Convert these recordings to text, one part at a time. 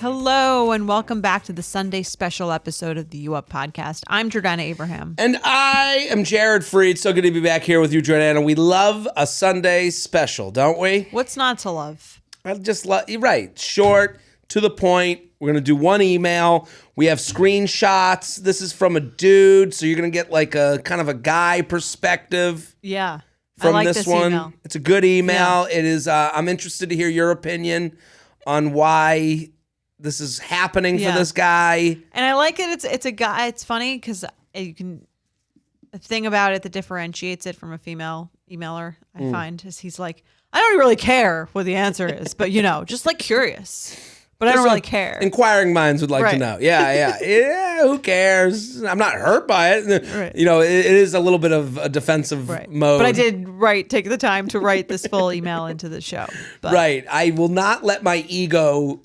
Hello and welcome back to the Sunday special episode of the You Up podcast. I'm Jordana Abraham. And I am Jared Freed. So good to be back here with you, Jordana. We love a Sunday special, don't we? What's not to love? I just love, you're right. Short, to the point. We're going to do one email. We have screenshots. This is from a dude, so you're going to get like a kind of a guy perspective. Yeah. From I like this one. Email. It's a good email. Yeah. It is. I'm interested to hear your opinion on why this is happening for this guy. And I like it. It's a guy. It's funny because you can. The thing about it that differentiates it from a female emailer, I find, is he's like, I don't really care what the answer is, but just like curious. But I don't really care. Inquiring minds would like to know. Yeah. Who cares? I'm not hurt by it. Right. It is a little bit of a defensive mode. But I did take the time to write this full email into the show. But. Right. I will not let my ego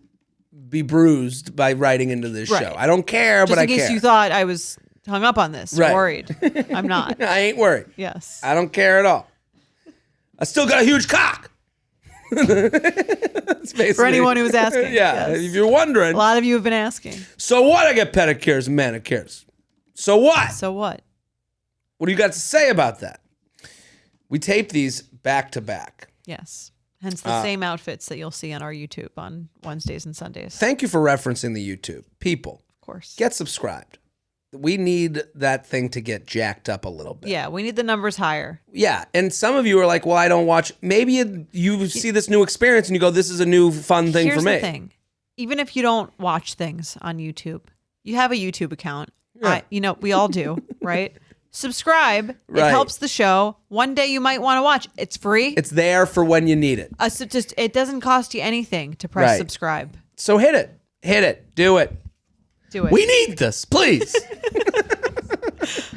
be bruised by writing into this show. I don't care, but I care. Just in case you thought I was hung up on this, worried. I'm not. I ain't worried. Yes. I don't care at all. I still got a huge cock. For anyone who was asking. If you're wondering. A lot of you have been asking. So what? I get pedicures and manicures. So what? So what? What do you got to say about that? We tape these back to back. Yes. Hence the same outfits that you'll see on our YouTube on Wednesdays and Sundays. Thank you for referencing the YouTube. People, of course, get subscribed. We need that thing to get jacked up a little bit. Yeah, we need the numbers higher. Yeah, and some of you are like, well, I don't watch. Maybe you see this new experience and you go, this is a new fun thing for me. Here's the thing. Even if you don't watch things on YouTube, you have a YouTube account. Yeah. We all do, right? Subscribe. Right. It helps the show. One day you might want to watch. It's free. It's there for when you need it. So it doesn't cost you anything to press subscribe. So hit it. Do it. We need this, please.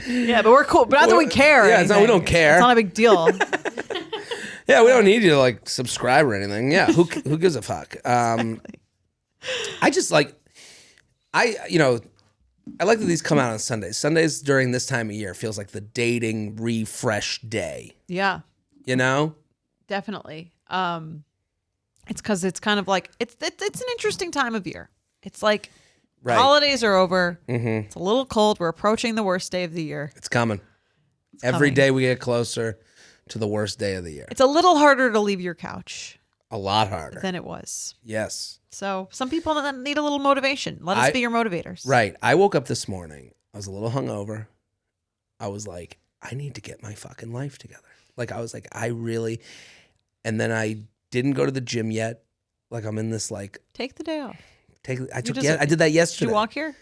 Yeah, but we're cool. But not that we care. Yeah, we don't care. It's not a big deal. Yeah, we don't need you to subscribe or anything. Yeah, who gives a fuck? Exactly. I just I like that these come out on Sundays. Sundays during this time of year feels like the dating refresh day. Yeah. Definitely. It's because it's kind of like it's an interesting time of year. It's like holidays are over. Mm-hmm. It's a little cold. We're approaching the worst day of the year. It's coming. Every day we get closer to the worst day of the year. It's a little harder to leave your couch. A lot harder than it was. Yes. So some people need a little motivation. Let us be your motivators. Right. I woke up this morning. I was a little hungover. I was like, I need to get my fucking life together. I was like, and then I didn't go to the gym yet. I'm in this take the day off. I did that yesterday. Did you walk here?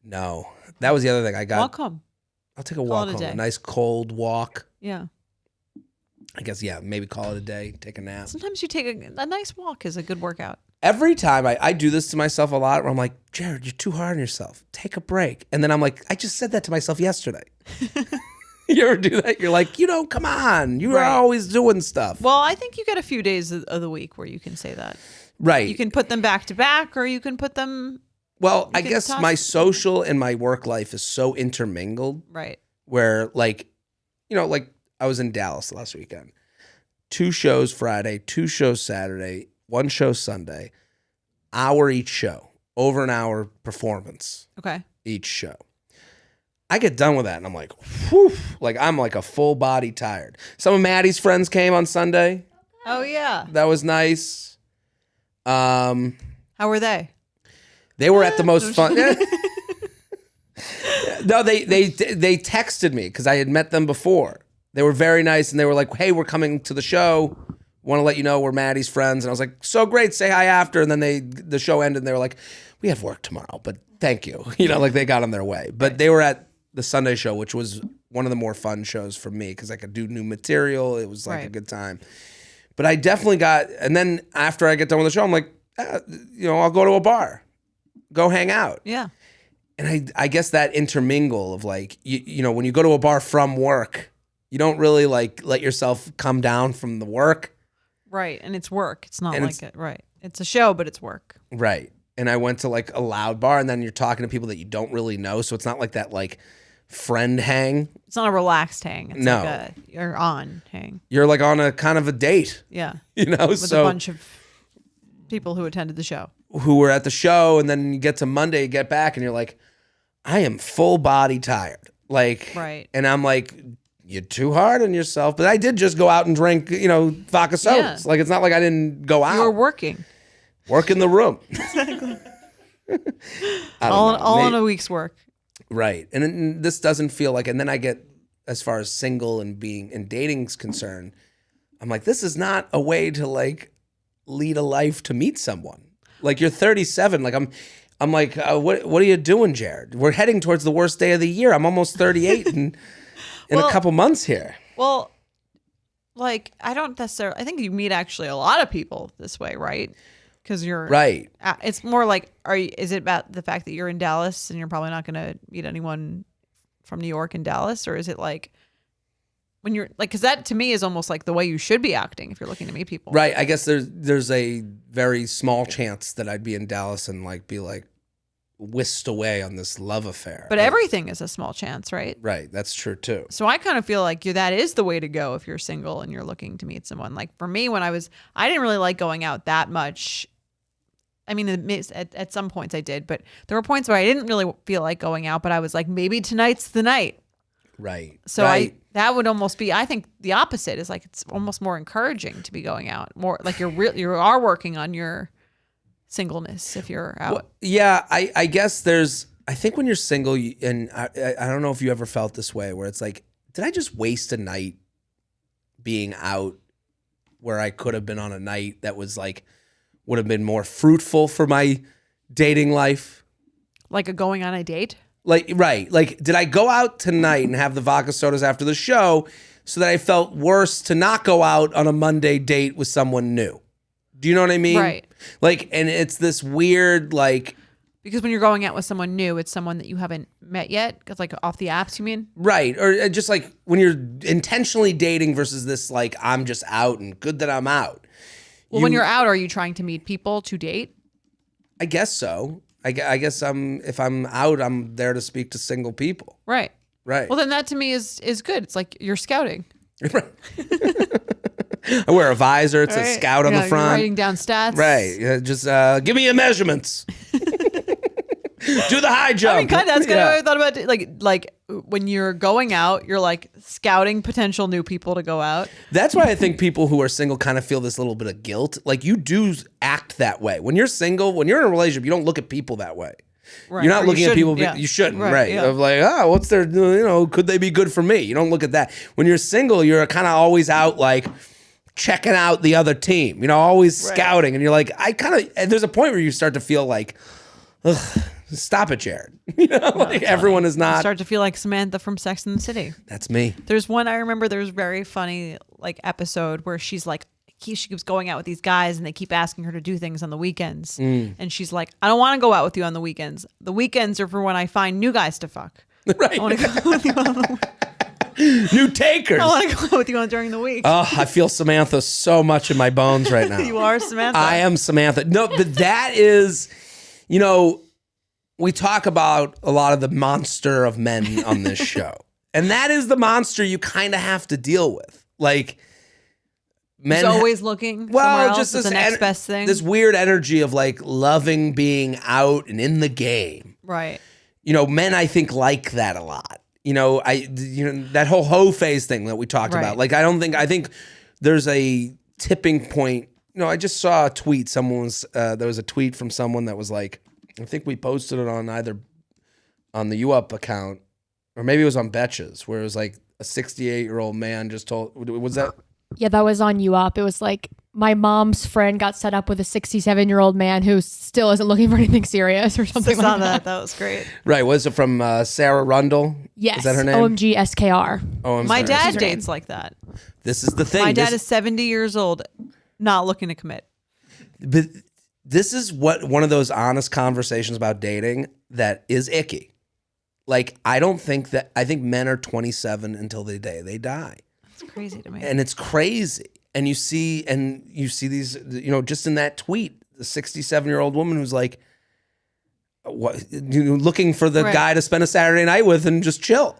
No. That was the other thing. I got. Walk home. I'll take a walk home. A nice cold walk. Yeah. I guess, maybe call it a day, take a nap. Sometimes you take a nice walk is a good workout. Every time I do this to myself a lot where I'm like, Jared, you're too hard on yourself. Take a break. And then I'm like, I just said that to myself yesterday. You ever do that? You're like, come on. You are always doing stuff. Well, I think you get a few days of the week where you can say that. Right. You can put them back to back or you can put them. Well, I guess my social and my work life is so intermingled. Right. Where I was in Dallas last weekend. 2 shows Friday, 2 shows Saturday, 1 show Sunday. Hour each show. Over an hour performance. Okay. Each show. I get done with that and I'm like, whew. I'm a full body tired. Some of Maddie's friends came on Sunday. Oh yeah. That was nice. How were they? They were at the most fun. No, they texted me because I had met them before. They were very nice and they were like, hey, we're coming to the show. Want to let you know we're Maddie's friends. And I was like, so great. Say hi after. And then the show ended and they were like, we have work tomorrow, but thank you. They got on their way. But they were at the Sunday show, which was one of the more fun shows for me because I could do new material. It was a good time. But I definitely and then after I get done with the show, I'm like, I'll go to a bar, go hang out. Yeah. And I guess that intermingle of when you go to a bar from work, you don't really let yourself come down from the work. Right. And it's work. It's not it. Right. It's a show, but it's work. Right. And I went to a loud bar and then you're talking to people that you don't really know. So it's not like that friend hang. It's not a relaxed hang. It's you're on hang. You're on a kind of a date. Yeah. With a bunch of people who attended the show. who were at the show, and then you get to Monday, you get back, and you're like, I am full body tired. Like, right. And I'm like, you're too hard on yourself. But I did just go out and drink, vodka sodas. Yeah. Like, it's not like I didn't go out. You were working. Work in the room. Exactly. all in a week's work. Right. And this doesn't feel like, and then I get, as far as single and dating's concerned, I'm like, this is not a way to like lead a life to meet someone. Like, you're 37. Like, I'm like, what are you doing, Jared? We're heading towards the worst day of the year. I'm almost 38 in a couple months here. Well, like, I don't necessarily, I think you meet actually a lot of people this way, right? Because you're right. It's more like, is it about the fact that you're in Dallas and you're probably not going to meet anyone from New York in Dallas? Or is it like, when you're like, because that to me is almost like the way you should be acting if you're looking to meet people. Right. I guess there's a very small chance that I'd be in Dallas and like be like whisked away on this love affair. But everything is a small chance, right? Right. That's true too. So I kind of feel like that is the way to go if you're single and you're looking to meet someone. Like for me, I didn't really like going out that much. I mean, at some points I did, but there were points where I didn't really feel like going out, but I was like, maybe tonight's the night. Right. So that would almost be, I think the opposite is like, it's almost more encouraging to be going out, more like you are working on your singleness if you're out. Well, yeah. I guess I think when you're single, and I don't know if you ever felt this way, where it's like, did I just waste a night being out where I could have been on a night that was like, would have been more fruitful for my dating life? Like going on a date? Like, right. Like, did I go out tonight and have the vodka sodas after the show so that I felt worse to not go out on a Monday date with someone new? Do you know what I mean? Right. Like, and it's this weird, like... Because when you're going out with someone new, it's someone that you haven't met yet? Because like off the apps, you mean? Right. Or just like when you're intentionally dating versus this, like, I'm just out and good that I'm out. Well, when you're out, are you trying to meet people to date? I guess so. I guess if I'm out, I'm there to speak to single people. Right. Right. Well, then that to me is good. It's like you're scouting. Right. I wear a visor. It's a scout on the front. You're writing down stats. Right. Just give me your measurements. Do the high jump. I mean, that's kind of what I thought about. Like when you're going out, you're like scouting potential new people to go out. That's why I think people who are single kind of feel this little bit of guilt. Like, you do act that way. When you're single, when you're in a relationship, you don't look at people that way. Right. You're not looking at people. Yeah. You shouldn't. Right. Right. Yeah. Of like, what's their, could they be good for me? You don't look at that. When you're single, you're kind of always out like checking out the other team, always scouting. And you're like, there's a point where you start to feel like, ugh, stop it, Jared. Like everyone is not. You start to feel like Samantha from Sex and the City. That's me. There's one I remember. There's a very funny like episode where she's like, she keeps going out with these guys and they keep asking her to do things on the weekends. And she's like, I don't want to go out with you on the weekends. The weekends are for when I find new guys to fuck. Right. I want to go with you on the New takers. I want to go out with you during the week. Oh, I feel Samantha so much in my bones right now. You are Samantha. I am Samantha. No, but that is, we talk about a lot of the monster of men on this show. And that is the monster you kind of have to deal with. Like, men. He's always looking somewhere else. It's the next best thing. This weird energy of like loving being out and in the game. Right. Men I think like that a lot. That whole hoe phase thing that we talked about. Like, I think there's a tipping point. I just saw a tweet. There was a tweet from someone that was like, I think we posted it on either on the UUp account or maybe it was on Betches, where it was like a 68-year-old man just told, was that? Yeah, that was on UUp. It was like my mom's friend got set up with a 67-year-old man who still isn't looking for anything serious or something like that. That was great. Right. Was it from Sarah Rundle? Yes. Is that her name? OMG SKR. Oh, My dad her dates name. like that. This is the thing. My dad is 70 years old, not looking to commit. But this is one of those honest conversations about dating that is icky. Like, I think men are 27 until the day they die. It's crazy to me. And it's crazy. And you see these, just in that tweet, the 67-year-old woman who's like, what, looking for the guy to spend a Saturday night with and just chill.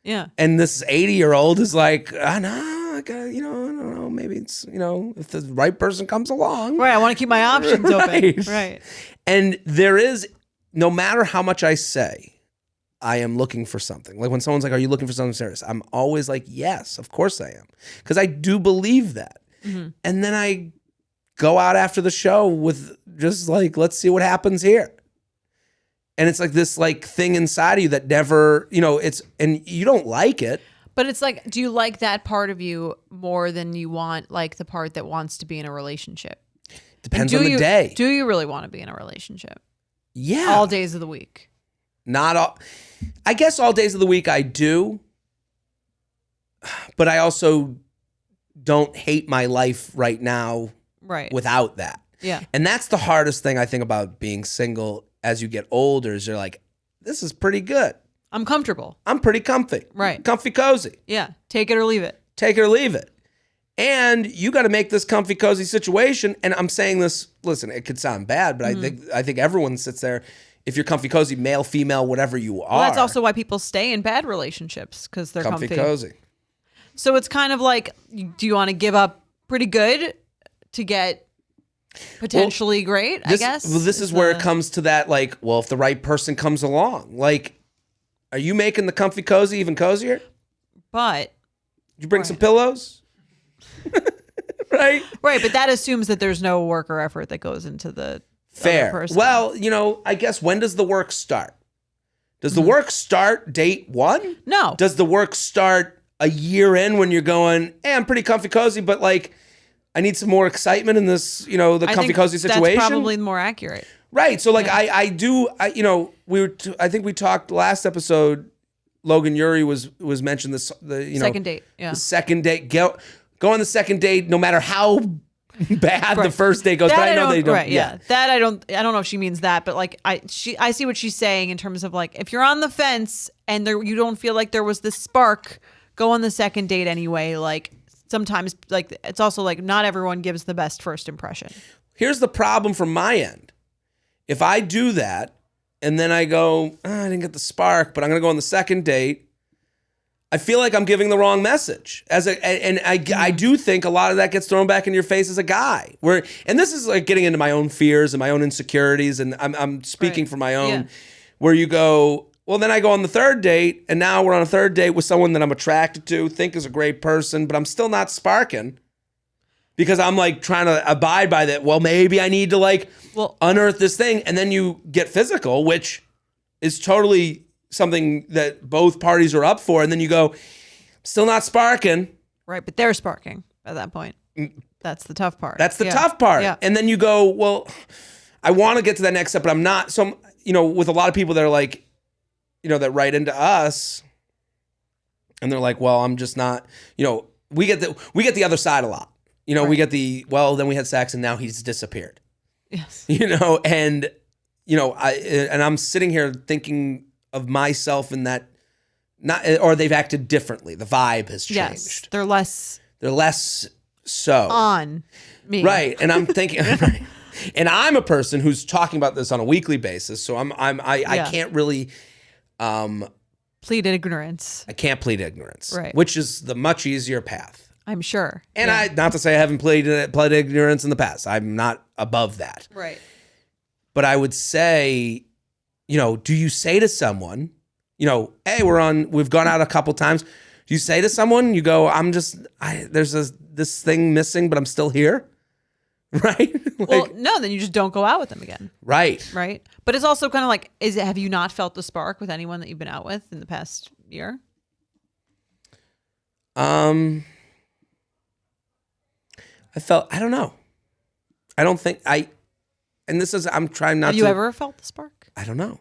Yeah. And this 80-year-old is like, no, I don't know, maybe it's, if the right person comes along. Right. I want to keep my options Right. open. Right. And there is, no matter how much I say, I am looking for something. Like when someone's like, are you looking for something serious? I'm always like, yes, of course I am. Because I do believe that. Mm-hmm. And then I go out after the show with just like, let's see what happens here. And it's like this like thing inside of you that never, and you don't like it. But it's like, do you like that part of you more than you want like the part that wants to be in a relationship? Depends on the day. Do you really want to be in a relationship? Yeah. All days of the week? Not all. I guess all days of the week I do. But I also don't hate my life right now without that. Yeah. And that's the hardest thing I think about being single as you get older is you're like, this is pretty good. I'm comfortable. I'm pretty comfy. Right. Comfy cozy. Yeah. Take it or leave it. Take it or leave it. And you got to make this comfy cozy situation. And I'm saying this, listen, it could sound bad, but I think everyone sits there. If you're comfy cozy, male, female, whatever you are. Well, that's also why people stay in bad relationships because they're comfy. Cozy. So it's kind of like, do you want to give up pretty good to get potentially great, I guess? Well, this is where it comes to that, like, well, if the right person comes along, like, are you making the comfy cozy even cozier? But. Did you bring some pillows? Right? Right, but that assumes that there's no work or effort that goes into the fair other person. Well, I guess when does the work start? Does the work start date one? No. Does the work start a year in when you're going, hey, I'm pretty comfy cozy, but like I need some more excitement in this, the comfy cozy situation? That's probably more accurate. Right. So like I think we talked last episode, Logan Youre was mentioned second date. Yeah. The second date. Go on the second date no matter how bad the first date goes. That but I know they don't. Right, yeah. That I don't know if she means that, but like I see what she's saying in terms of like if you're on the fence and you don't feel like there was this spark, go on the second date anyway. Like sometimes like it's also like not everyone gives the best first impression. Here's the problem from my end. If I do that and then I go, I didn't get the spark, but I'm going to go on the second date, I feel like I'm giving the wrong message. I do think a lot of that gets thrown back in your face as a guy. And this is like getting into my own fears and my own insecurities, and I'm speaking for my own. Yeah. Where you go, well, then I go on the third date, and now we're on a third date with someone that I'm attracted to, think is a great person, but I'm still not sparking. Because I'm like trying to abide by that. Well, maybe I need to unearth this thing. And then you get physical, which is totally something that both parties are up for. And then you go, still not sparking. Right. But they're sparking at that point. That's the tough part. That's the tough part. Yeah. And then you go, well, I want to get to that next step, but I'm not. So, with a lot of people that are like, that write into us and they're like, well, I'm just not, we get the other side a lot. Right. We get then we had sex and now he's disappeared. Yes. And I'm sitting here thinking of myself in that, or they've acted differently. The vibe has changed. Yes, they're less so on me. Right. And I'm thinking, right. And I'm a person who's talking about this on a weekly basis. So I can't really, plead ignorance. I can't plead ignorance. Right. Which is the much easier path. I'm sure. And I, not to say I haven't played ignorance in the past. I'm not above that. Right. But I would say, do you say to someone, hey, we've gone out a couple times. Do you say to someone, you go, there's this thing missing, but I'm still here? Right? Well, no, then you just don't go out with them again. Right. Right. But it's also kind of like, have you not felt the spark with anyone that you've been out with in the past year? I don't know. I don't think I'm trying not to. Have you ever felt the spark? I don't know.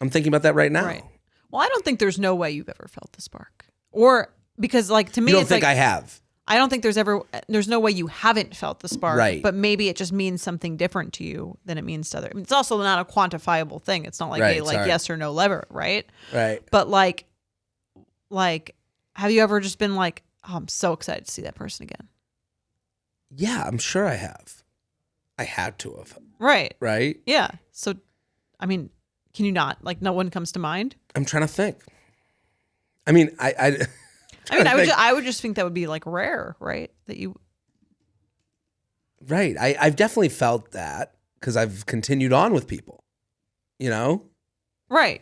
I'm thinking about that right now. Right. Well, I don't think there's no way you've ever felt the spark. Or because like to me, you don't think I have. I don't think there's no way you haven't felt the spark. Right. But maybe it just means something different to you than it means to others. I mean, it's also not a quantifiable thing. It's not like yes or no lever, right? Right. But like, have you ever just been like, oh, I'm so excited to see that person again? Yeah, I'm sure I have. I had to have. Right. Right? Yeah. So, I mean, can you not? Like, no one comes to mind? I'm trying to think. I mean, I mean, I would just think that would be like rare, right? That you. Right. I've definitely felt that because I've continued on with people, you know? Right.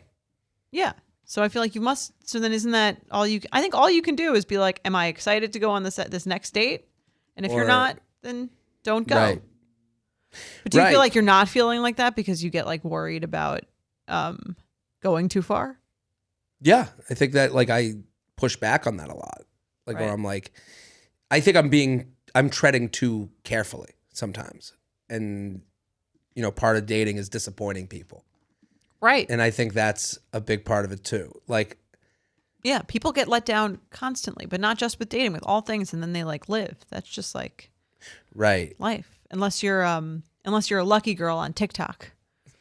Yeah. So I feel like you must. So then, isn't that all you? I think all you can do is be like, "Am I excited to go on this next date?" And if you're not, then don't go. Right. But do you feel like you're not feeling like that because you get like worried about going too far? Yeah, I think that like I push back on that a lot. Like where I'm like, I think I'm treading too carefully sometimes, and you know, part of dating is disappointing people. Right. And I think that's a big part of it too. Like, yeah, people get let down constantly, but not just with dating, with all things, and then they like live. That's just like life. Unless you're a lucky girl on TikTok.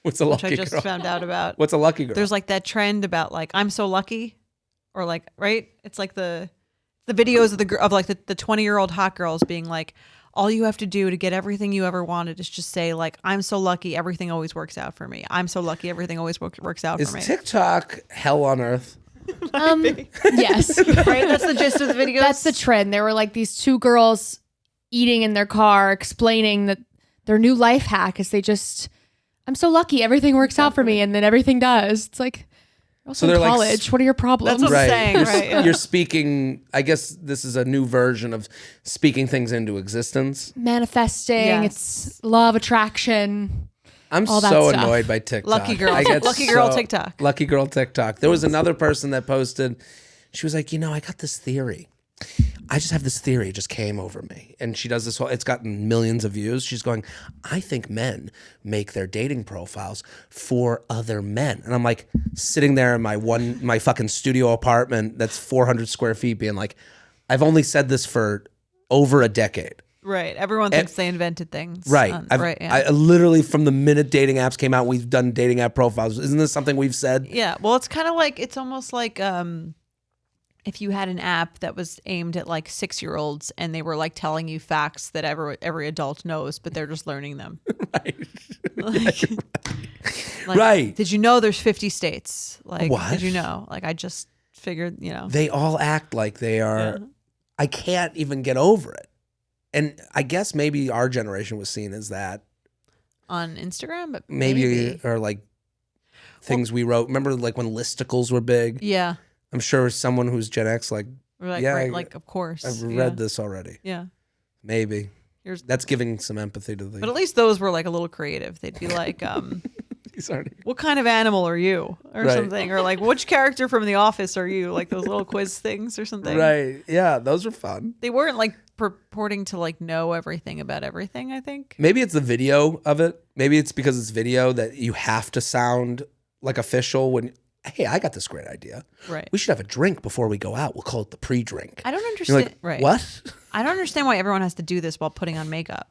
What's a lucky girl? Which I just found out about. What's a lucky girl? There's like that trend about like I'm so lucky, or like It's like the videos of like the 20-year-old hot girls being like, all you have to do to get everything you ever wanted is just say like, I'm so lucky, everything always works out for me. I'm so lucky, everything always works out for me. Is TikTok hell on earth? Yes. Right? That's the gist of the videos. That's the trend. There were like these two girls eating in their car, explaining that their new life hack is I'm so lucky, everything works out for me, and then everything does. It's like, you're also in college. What are your problems? That's what I'm saying, right? Yeah. You're speaking, I guess this is a new version of speaking things into existence. Manifesting, Yes. It's law of attraction. I'm all that so stuff. annoyed by TikTok. Lucky girl. I get Lucky girl TikTok. Lucky girl TikTok. There was another person that posted, she was like, I got this theory. I just have this theory. It just came over me. And she does this whole, it's gotten millions of views. She's going, I think men make their dating profiles for other men. And I'm like sitting there in my fucking studio apartment that's 400 square feet being like, I've only said this for over a decade. Right. Everyone thinks they invented things. Right. Yeah. I literally, from the minute dating apps came out, we've done dating app profiles. Isn't this something we've said? Yeah. Well, it's kind of like, it's almost like if you had an app that was aimed at like 6-year-olds and they were like telling you facts that every adult knows, but they're just learning them. Right. Like, did you know there's 50 states? Like, What? did you know? Like, I just figured, They all act like they are. Yeah. I can't even get over it. And I guess maybe our generation was seen as that. On Instagram, but Maybe. Or like things we wrote. Remember like when listicles were big? Yeah. I'm sure someone who's Gen X like, Like, yeah, right, like of course. I've read this already. Yeah. Maybe. That's giving some empathy to the... But at least those were like a little creative. They'd be like, Sorry. what kind of animal are you? Or Right. something. Or like, which character from The Office are you? Like those little quiz things or something. Right. Yeah, those are fun. They weren't like purporting to like know everything about everything, I think. Maybe it's the video of it. Maybe it's because it's video that you have to sound like official when... Hey, I got this great idea. Right. We should have a drink before we go out. We'll call it the pre-drink. I don't You're understand. like, Right. what? I don't understand why everyone has to do this while putting on makeup.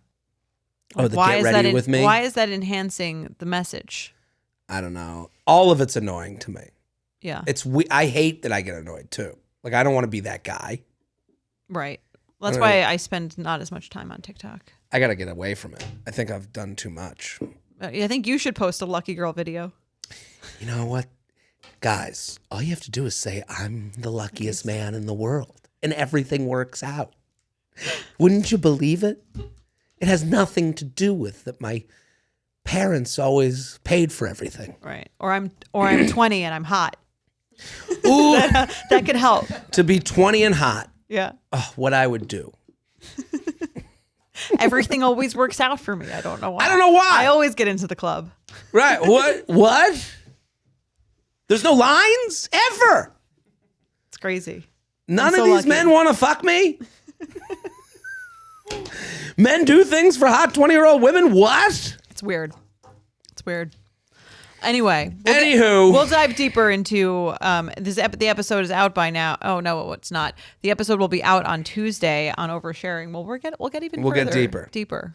Oh, the why get is ready that with me? Why is that enhancing the message? I don't know. All of it's annoying to me. Yeah. I hate that I get annoyed too. Like I don't want to be that guy. Right. That's why I spend not as much time on TikTok. I got to get away from it. I think I've done too much. I think you should post a lucky girl video. You know what? Guys, all you have to do is say, I'm the luckiest man in the world, and everything works out. Wouldn't you believe it? It has nothing to do with that my parents always paid for everything. Right. Or I'm 20 and I'm hot. Ooh, That could help. to be 20 and hot. Yeah. Oh, what I would do. Everything always works out for me. I don't know why. I don't know why. I always get into the club. Right. What? There's no lines? Ever. It's crazy. None I'm of so these lucky. men want to fuck me? Men do things for hot 20-year-old women? What? It's weird. It's weird. Anyway, Anywho. we'll dive deeper into the episode is out by now. Oh no, it's not. The episode will be out on Tuesday on Oversharing. Well, we'll get even further, deeper.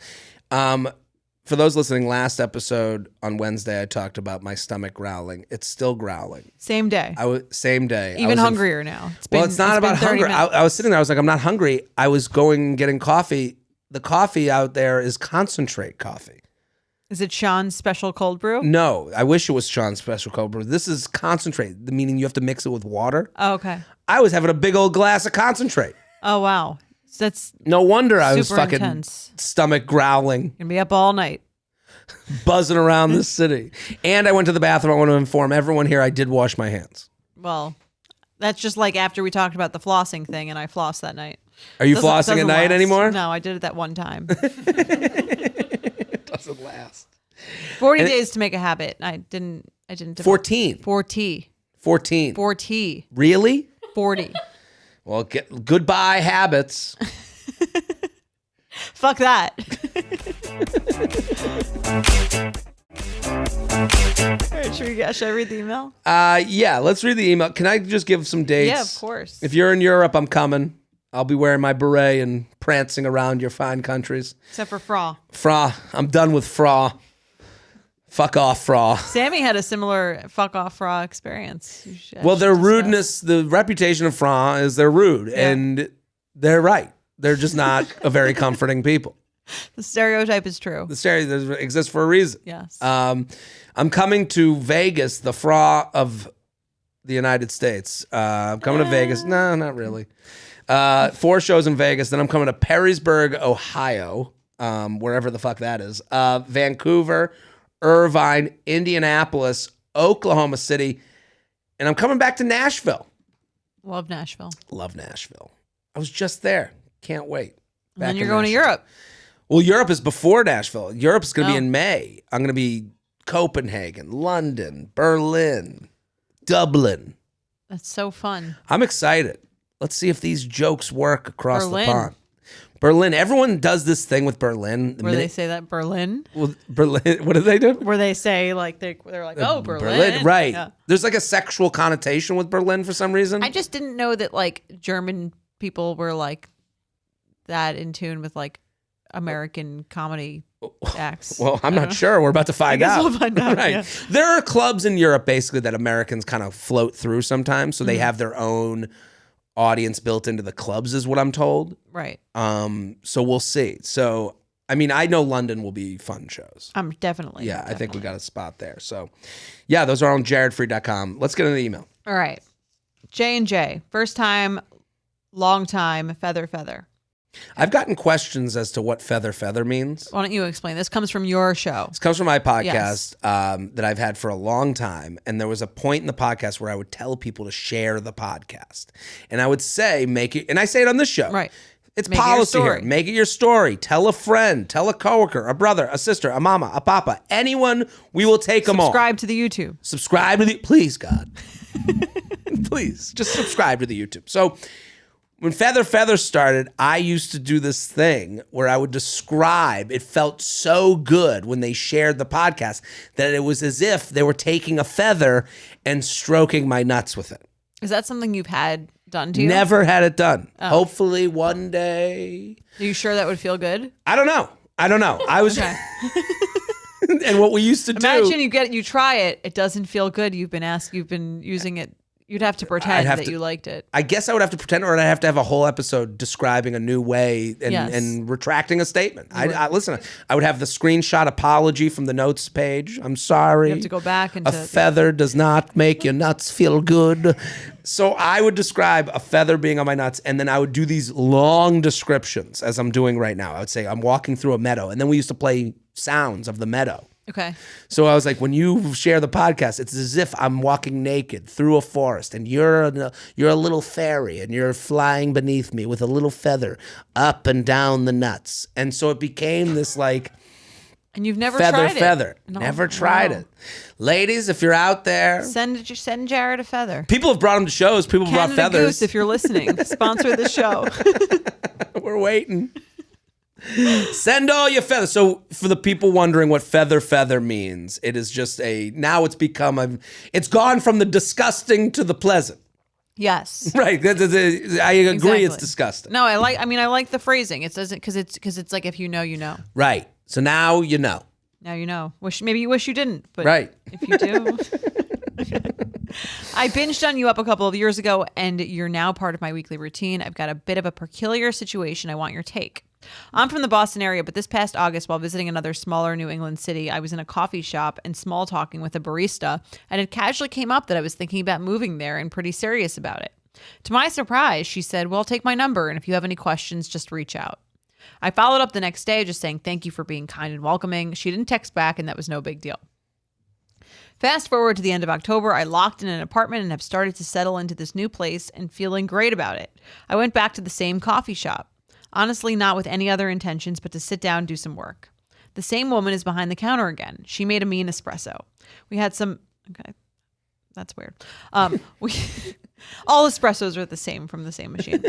For those listening, last episode on Wednesday, I talked about my stomach growling. It's still growling. Same day. Same day. Even hungrier now. It's not about hunger. I was sitting there. I was like, I'm not hungry. I was going and getting coffee. The coffee out there is concentrate coffee. Is it Sean's special cold brew? No, I wish it was Sean's special cold brew. This is concentrate, meaning you have to mix it with water. Oh, okay. I was having a big old glass of concentrate. Oh, wow. So that's No wonder I was super fucking intense. stomach growling, Gonna be up all night. buzzing around the city. And I went to the bathroom. I want to inform everyone here I did wash my hands. Well, that's just like after we talked about the flossing thing and I flossed that night. Are you Doesn't- flossing at doesn't night last. anymore? No, I did it that one time. It doesn't last. 40 days to make a habit. I didn't. 14. 40. 14. 40. Really? 40. Well, goodbye habits. Fuck that. All right, should I read the email? Yeah, let's read the email. Can I just give some dates? Yeah, of course. If you're in Europe, I'm coming. I'll be wearing my beret and prancing around your fine countries. Except for Fra. Fra. I'm done with Fra. Fuck off, Fra. Sammy had a similar fuck off Fra experience. Well, their rudeness, the reputation of Fra is they're rude, and they're right. They're just not a very comforting people. The stereotype is true. The stereotype exists for a reason. Yes. I'm coming to Vegas, the Fra of the United States. I'm coming to Vegas. No, not really. 4 shows in Vegas. Then I'm coming to Perrysburg, Ohio, wherever the fuck that is. Vancouver, Irvine, Indianapolis, Oklahoma City, and I'm coming back to Nashville. Love Nashville. Love Nashville. I was just there. Can't wait. And then you're going to Europe. Well, Europe is before Nashville. Europe's going to be Oh. in May. I'm going to be Copenhagen, London, Berlin, Dublin. That's so fun. I'm excited. Let's see if these jokes work across Berlin. the pond. Berlin. Everyone does this thing with Berlin. Where they say that Berlin? Well, Berlin. What do they do? Where they say like they're like, oh, Berlin. Right. Yeah. There's like a sexual connotation with Berlin for some reason. I just didn't know that like German people were like that in tune with like American comedy acts. Well, I'm not sure. We're about to find guess out. we'll find out, Right. yeah. There are clubs in Europe basically that Americans kind of float through sometimes. So they have their own audience built into the clubs is what I'm told. Right. So we'll see. So, I mean, I know London will be fun shows. I'm definitely. Yeah, I think we got a spot there. So, yeah, those are on jaredfree.com. Let's get into the email. All right. J&J. First time, long time, feather. I've gotten questions as to what feather means. Why don't you explain? This comes from your show. This comes from my podcast Yes. that I've had for a long time. And there was a point in the podcast where I would tell people to share the podcast. And I would say, make it, and I say it on this show. Right. It's Make it your policy here. story. Make it your story. Tell a friend, tell a coworker, a brother, a sister, a mama, a papa, anyone. We will take them all. Subscribe to the YouTube. Subscribe to the, please, God. Please, just subscribe to the YouTube. So when Feather started, I used to do this thing where I would describe, it felt so good when they shared the podcast that it was as if they were taking a feather and stroking my nuts with it. Is that something you've had done to you? Never had it done. Hopefully one day. Are you sure that would feel good? I don't know. I was, Okay. and what we used to Imagine do. you try it. It doesn't feel good. You've been using it. You'd have to pretend that you liked it. I guess I would have to pretend, or I'd have to have a whole episode describing a new way and, Yes. and retracting a statement. I listen. I would have the screenshot apology from the notes page. I'm sorry. You have to go back A feather does not make your nuts feel good. So I would describe a feather being on my nuts, and then I would do these long descriptions as I'm doing right now. I would say I'm walking through a meadow, and then we used to play sounds of the meadow. Okay. So I was like, when you share the podcast, it's as if I'm walking naked through a forest, and you're a little fairy, and you're flying beneath me with a little feather up and down the nuts. And so it became this like And you've never feather. tried it. No, Never tried no. it. Ladies, if you're out there, Send Jared a feather. people have brought him to shows. People have brought Canada feathers. Goose, if you're listening, sponsor the show. We're waiting. Send all your feathers. So for the people wondering what feather means, it is just now it's become it's gone from the disgusting to the pleasant. Yes. Right. I agree Exactly. it's disgusting. No, I like the phrasing. It doesn't because it's like if you know, you know. Right. So now you know. Now you know. Maybe you wish you didn't, but Right. if you do. I binged on You Up a couple of years ago, and you're now part of my weekly routine. I've got a bit of a peculiar situation I want your take. I'm from the Boston area, but this past August, while visiting another smaller New England city, I was in a coffee shop and small talking with a barista, and it casually came up that I was thinking about moving there and pretty serious about it. To my surprise, she said, well, take my number, and if you have any questions, just reach out. I followed up the next day just saying thank you for being kind and welcoming. She didn't text back, and that was no big deal. Fast forward to the end of October, I locked in an apartment and have started to settle into this new place and feeling great about it. I went back to the same coffee shop. Honestly, not with any other intentions, but to sit down and do some work. The same woman is behind the counter again. She made a mean espresso. We had some... Okay, that's weird. All espressos are the same from the same machine.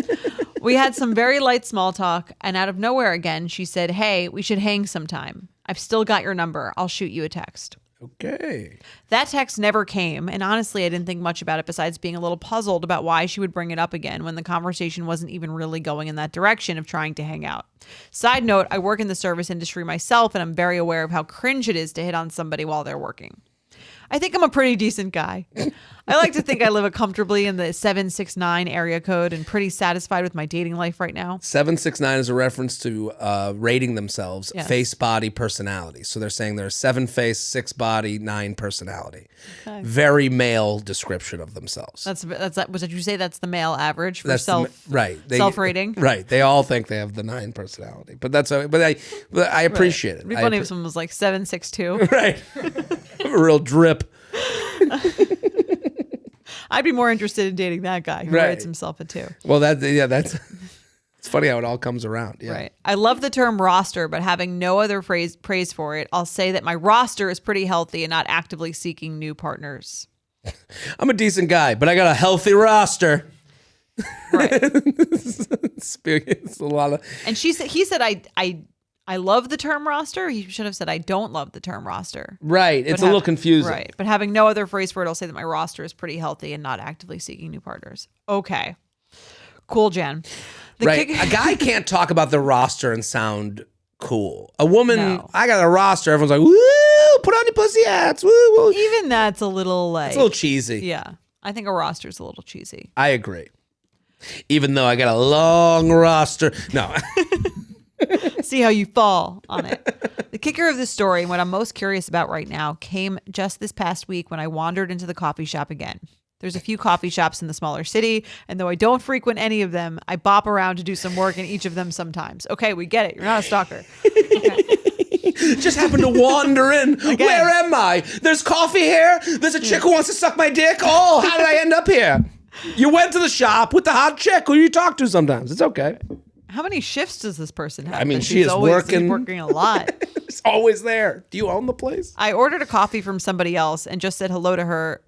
We had some very light small talk, and out of nowhere again, she said, hey, we should hang sometime. I've still got your number. I'll shoot you a text. Okay. That text never came, and honestly, I didn't think much about it besides being a little puzzled about why she would bring it up again when the conversation wasn't even really going in that direction of trying to hang out. Side note, I work in the service industry myself, and I'm very aware of how cringe it is to hit on somebody while they're working. I think I'm a pretty decent guy. I like to think I live comfortably in the 769 area code and pretty satisfied with my dating life right now. 769 is a reference to rating themselves face, body, personality. So they're saying they're 7 face, 6 body, 9 personality. Okay. Very male description of themselves. That's was that you say that's the male average for that's self-rating? Right. They all think they have the 9 personality. But I appreciate it. It'd be funny if someone was like 762. Right. A real drip. I'd be more interested in dating that guy who rates himself a 2. Well, that's it's funny how it all comes around. Yeah. Right. I love the term roster, but having no other praise for it, I'll say that my roster is pretty healthy and not actively seeking new partners. I'm a decent guy, but I got a healthy roster. Right. It's a lot of. And he said, I love the term roster. He should have said, I don't love the term roster. Right. It's a little confusing. Right. But having no other phrase for it, I'll say that my roster is pretty healthy and not actively seeking new partners. Okay. Cool, Jen. A guy can't talk about the roster and sound cool. A woman, I got a roster. Everyone's like, woo, put on your pussy hats. Woo, woo. Even that's a little like. It's a little cheesy. Yeah. I think a roster is a little cheesy. I agree. Even though I got a long roster. No. See how you fall on it. The kicker of this story and what I'm most curious about right now came just this past week when I wandered into the coffee shop again. There's a few coffee shops in the smaller city, and though I don't frequent any of them, I bop around to do some work in each of them sometimes. Okay, we get it. You're not a stalker. Okay. Just happened to wander in. Again. Where am I? There's coffee here. There's a chick who wants to suck my dick. Oh, how did I end up here? You went to the shop with the hot chick who you talk to sometimes. It's okay. How many shifts does this person have? I mean, she's working a lot. She's always there. Do you own the place? I ordered a coffee from somebody else and just said hello to her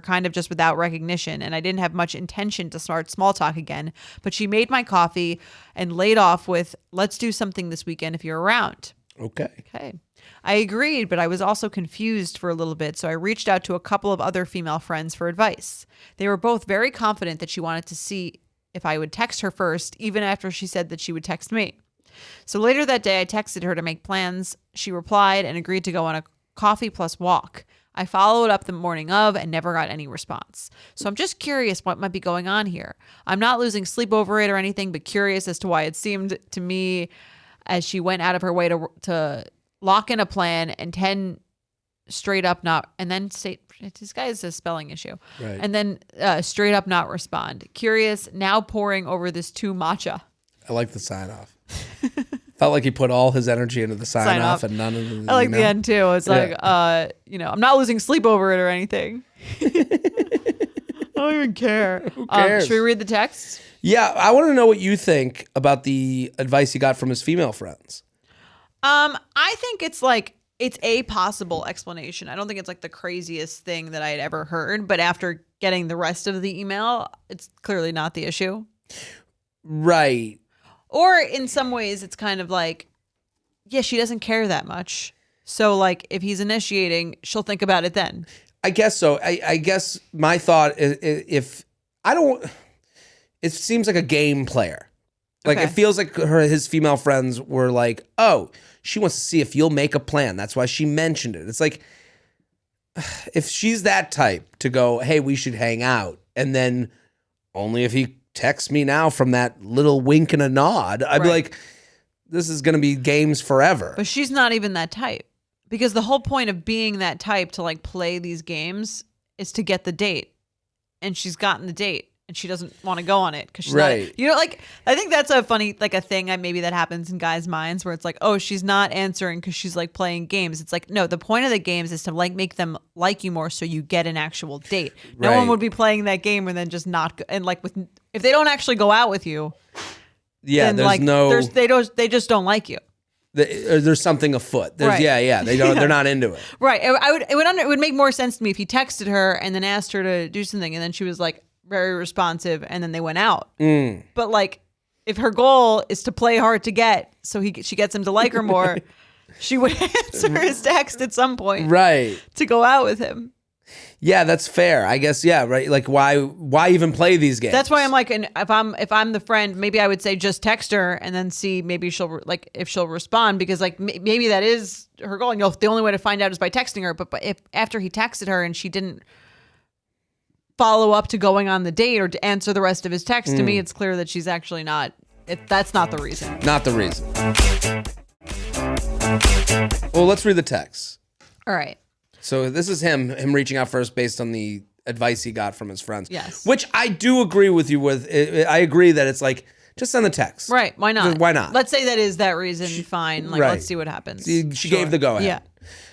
kind of just without recognition. And I didn't have much intention to start small talk again. But she made my coffee and laid off with, let's do something this weekend if you're around. Okay. I agreed, but I was also confused for a little bit. So I reached out to a couple of other female friends for advice. They were both very confident that she wanted to see if I would text her first, even after she said that she would text me. So later that day, I texted her to make plans. She replied and agreed to go on a coffee plus walk. I followed up the morning of and never got any response. So I'm just curious what might be going on here. I'm not losing sleep over it or anything, but curious as to why it seemed to me as she went out of her way to lock in a plan and 10 straight up not, and then say, this guy is a spelling issue. Right. And then straight up not respond. Curious, now pouring over this too matcha. I like the sign off. Felt like he put all his energy into the sign off and none of the. I like the end too. It's like, I'm not losing sleep over it or anything. I don't even care. Who cares? Should we read the text? Yeah, I want to know what you think about the advice he got from his female friends. I think it's a possible explanation. I don't think it's like the craziest thing that I had ever heard, but after getting the rest of the email, it's clearly not the issue. Right. Or in some ways, it's kind of like, yeah, she doesn't care that much. So like if he's initiating, she'll think about it then. I guess so. I guess my thought is it seems like a game player. Like it feels like his female friends were like, oh, she wants to see if you'll make a plan. That's why she mentioned it. It's like, if she's that type to go, hey, we should hang out. And then only if he texts me now from that little wink and a nod, I'd be like, going to be games forever. But she's not even that type, because the whole point of being that type to like play these games is to get the date, and she's gotten the date. And she doesn't want to go on it because she's right. not, you know, like, I think that's a funny, like a thing maybe that happens in guys' minds where it's like, oh, she's not answering because she's like playing games. It's like, no, the point of the games is to like make them like you more so you get an actual date. No Right. one would be playing that game and then just not, and like with, if they don't actually go out with you, Yeah, then there's like, no. they just don't like you. There's something afoot. There's, Right. Yeah. They don't. They're not into it. Right. It would make more sense to me if he texted her and then asked her to do something and then she was like, very responsive, and then they went out. But like, if her goal is to play hard to get, so she gets him to like her more, she would answer his text at some point, Right. to go out with him. Yeah, that's fair. I guess. Yeah, right. Like, why even play these games? That's why I'm like, and if I'm the friend, maybe I would say just text her and then see maybe she'll like if she'll respond, because like maybe that is her goal. And the only way to find out is by texting her. But if after he texted her and she didn't follow up to going on the date or to answer the rest of his text, to me it's clear that she's actually not, that's not the reason. Not the reason. Well, let's read the text. All right. So this is him reaching out first based on the advice he got from his friends. Yes. Which I do agree with you with. I agree that it's like, just send the text. Right. Why not? Why not? Let's say that is that reason. Fine. Like, right. let's see what happens. She gave the go ahead. Yeah.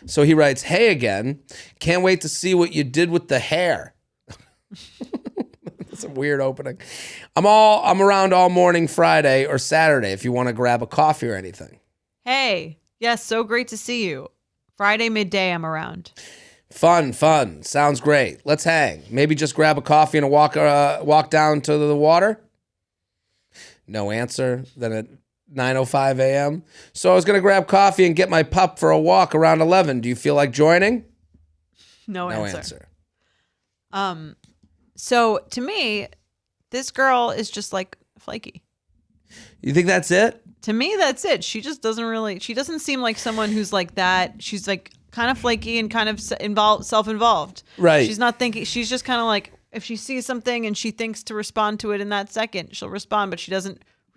So he writes, "Hey again. Can't wait to see what you did with the hair." That's a weird opening. I'm around all morning Friday or Saturday if you want to grab a coffee or anything. Hey. Yes. So great to see you. Friday midday, I'm around. Fun. Sounds great. Let's hang. Maybe just grab a coffee and walk down to the water. No answer. Then at 9:05 a.m. So I was going to grab coffee and get my pup for a walk around 11. Do you feel like joining? No answer. So to me, this girl is just like flaky. You think that's it? To me, that's it. She just she doesn't seem like someone who's like that. She's like kind of flaky and kind of self-involved. Right. She's not thinking, she's just kind of like, if she sees something and she thinks to respond to it in that second, she'll respond, but she's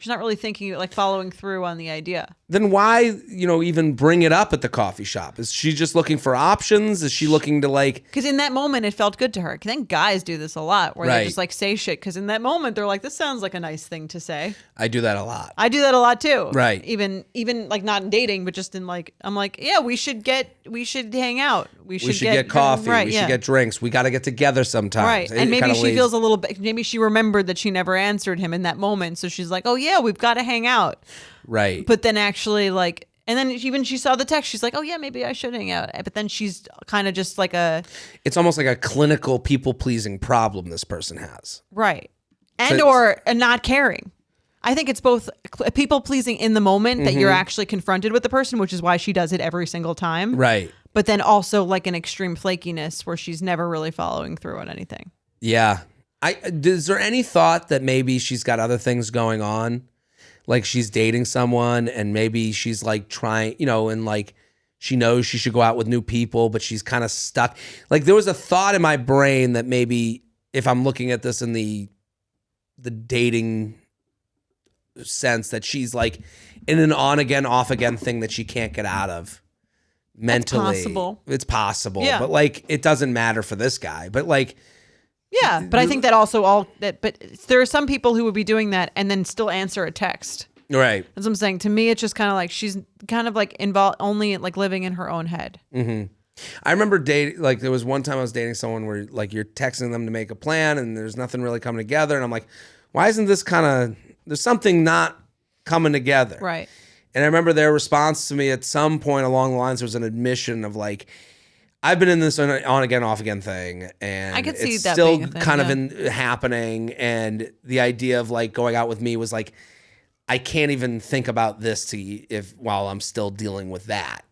not really thinking, like following through on the idea. Then why, even bring it up at the coffee shop? Is she just looking for options? Is she looking to like... Because in that moment, it felt good to her. I think guys do this a lot, where Right. they just like say shit. Because in that moment, they're like, this sounds like a nice thing to say. I do that a lot. I do that a lot too. Right. Even like not in dating, but just in like, I'm like, yeah, we should hang out. We should get coffee. Right, we yeah. should get drinks. We got to get together sometimes. Right. And maybe she feels a little bit, maybe she remembered that she never answered him in that moment. So she's like, oh yeah, we've got to hang out. Right. But then actually like, and then even she saw the text, she's like, oh yeah, maybe I should hang out. But then she's kind of just like it's almost like a clinical people-pleasing problem this person has. right. And or a not caring. I think it's both people pleasing in the moment that you're actually confronted with the person, which is why she does it every single time. Right. But then also like an extreme flakiness where she's never really following through on anything. Yeah. Is there any thought that maybe she's got other things going on? Like she's dating someone and maybe she's like trying, and like she knows she should go out with new people, but she's kind of stuck. Like there was a thought in my brain that maybe if I'm looking at this in the dating sense, that she's like in an on again, off again thing that she can't get out of mentally. It's possible. Yeah. But like it doesn't matter for this guy. But like yeah, but I think that also but there are some people who would be doing that and then still answer a text. right. That's what I'm saying. To me, it's just kind of like she's kind of like involved, only like living in her own head. Mm-hmm. I remember dating, like there was one time I was dating someone where like you're texting them to make a plan and there's nothing really coming together. And I'm like, why isn't this there's something not coming together. Right. And I remember their response to me at some point along the lines was an admission of like, I've been in this on again, off again thing, and I could see it's that still being a thing, kind yeah. of happening. And the idea of like going out with me was like, I can't even think about this while I'm still dealing with that.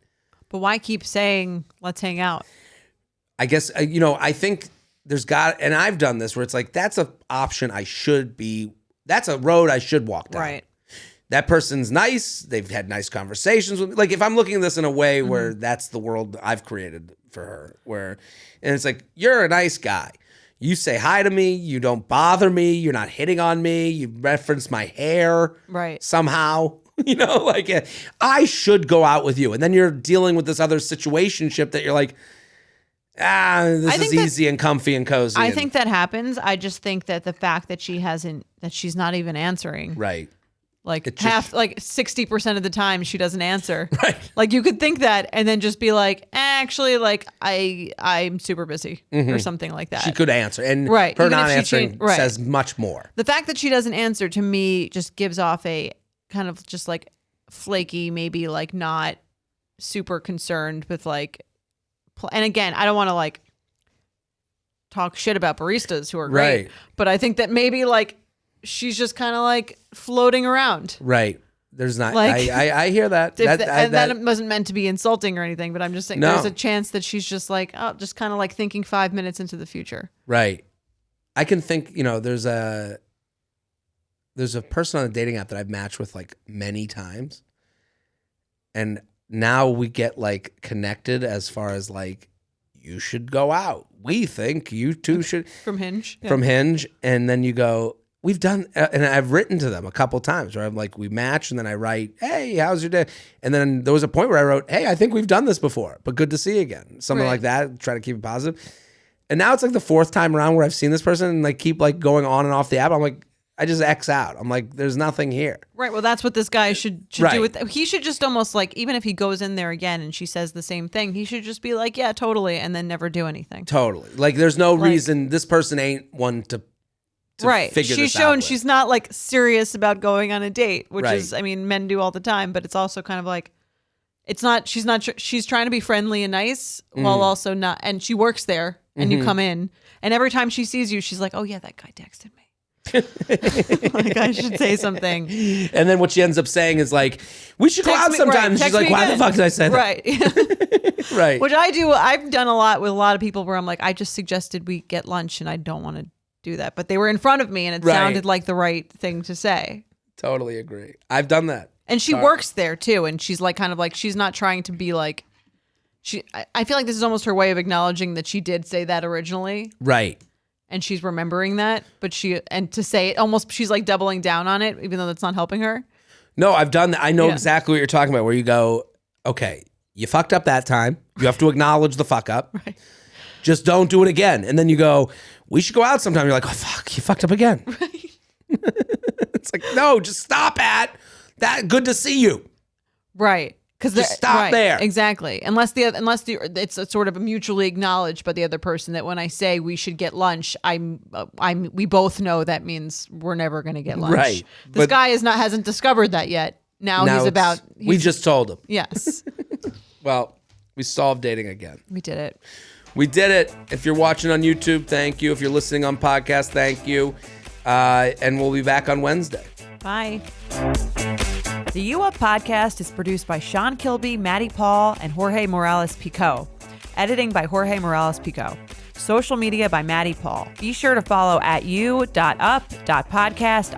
But why keep saying let's hang out? I guess I think and I've done this where it's like that's a option that's a road I should walk down. Right. That person's nice. They've had nice conversations with me. Like if I'm looking at this in a way where that's the world I've created for her, and it's like, you're a nice guy. You say hi to me. You don't bother me. You're not hitting on me. You reference my hair. Right. Somehow. You know, like I should go out with you. And then you're dealing with this other situationship that you're like, this is easy and comfy and cozy. I think that happens. I just think that the fact that she's not even answering. Right. Like 60% of the time she doesn't answer. Right. Like you could think that and then just be like, actually, like I'm super busy or something like that. She could answer. And right. her Even if not she answering says much more. The fact that she doesn't answer to me just gives off a kind of just like flaky, maybe like not super concerned with like, and again, I don't want to like talk shit about baristas who are great, but I think that maybe like she's just kind of like floating around. Right. There's not, like, I hear that. That wasn't meant to be insulting or anything, but I'm just saying there's a chance that she's just like, just kind of like thinking 5 minutes into the future. Right. I can think, there's a person on a dating app that I've matched with like many times. And now we get like connected as far as like, you should go out. We think you two should. From Hinge. Yeah. From Hinge. And then you go, we've done, and I've written to them a couple times where I'm like, we match, and then I write, hey, how's your day? And then there was a point where I wrote, hey, I think we've done this before, but good to see you again. Something like that, try to keep it positive. And now it's like the fourth time around where I've seen this person and like keep like going on and off the app. I'm like, I just X out. I'm like, there's nothing here. Right. Well, that's what this guy should do with he should just almost like, even if he goes in there again and she says the same thing, he should just be like, yeah, totally, and then never do anything. Totally. Like there's no reason this person ain't one to figure she's this shown out she's not like serious about going on a date, which is, I mean, men do all the time, but it's also kind of like, it's not, she's trying to be friendly and nice while also not, and she works there and you come in and every time she sees you, she's like, oh yeah, that guy texted me. Like I should say something. And then what she ends up saying is like, we should go out sometime. She's like, why the fuck did I say that? Right. Right. Which I've done a lot with a lot of people where I'm like, I just suggested we get lunch and I don't want to do that. But they were in front of me and it sounded like the right thing to say. Totally agree. I've done that. And she works there too. And she's like, kind of like, she's not trying to be like, I feel like this is almost her way of acknowledging that she did say that originally. Right. And she's remembering that, but to say it almost, she's like doubling down on it, even though that's not helping her. No, I've done that. I know exactly what you're talking about, where you go, okay, you fucked up that time. You have to acknowledge the fuck up. Right. Just don't do it again. And then you go, we should go out sometime. You're like, oh, fuck, you fucked up again. Right. It's like, no, just stop at that. Good to see you. Right. Because just stop there. Exactly. Unless it's a sort of mutually acknowledged by the other person that when I say we should get lunch, we both know that means we're never going to get lunch. Right. This guy hasn't discovered that yet. Now we just told him. Yes. Well, we solved dating again. We did it. We did it. If you're watching on YouTube, thank you. If you're listening on podcast, thank you. And we'll be back on Wednesday. Bye. The You Up podcast is produced by Sean Kilby, Maddie Paul, and Jorge Morales Pico. Editing by Jorge Morales Pico. Social media by Maddie Paul. Be sure to follow at you.up.podcast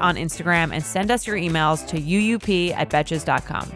on Instagram and send us your emails to uup@betches.com.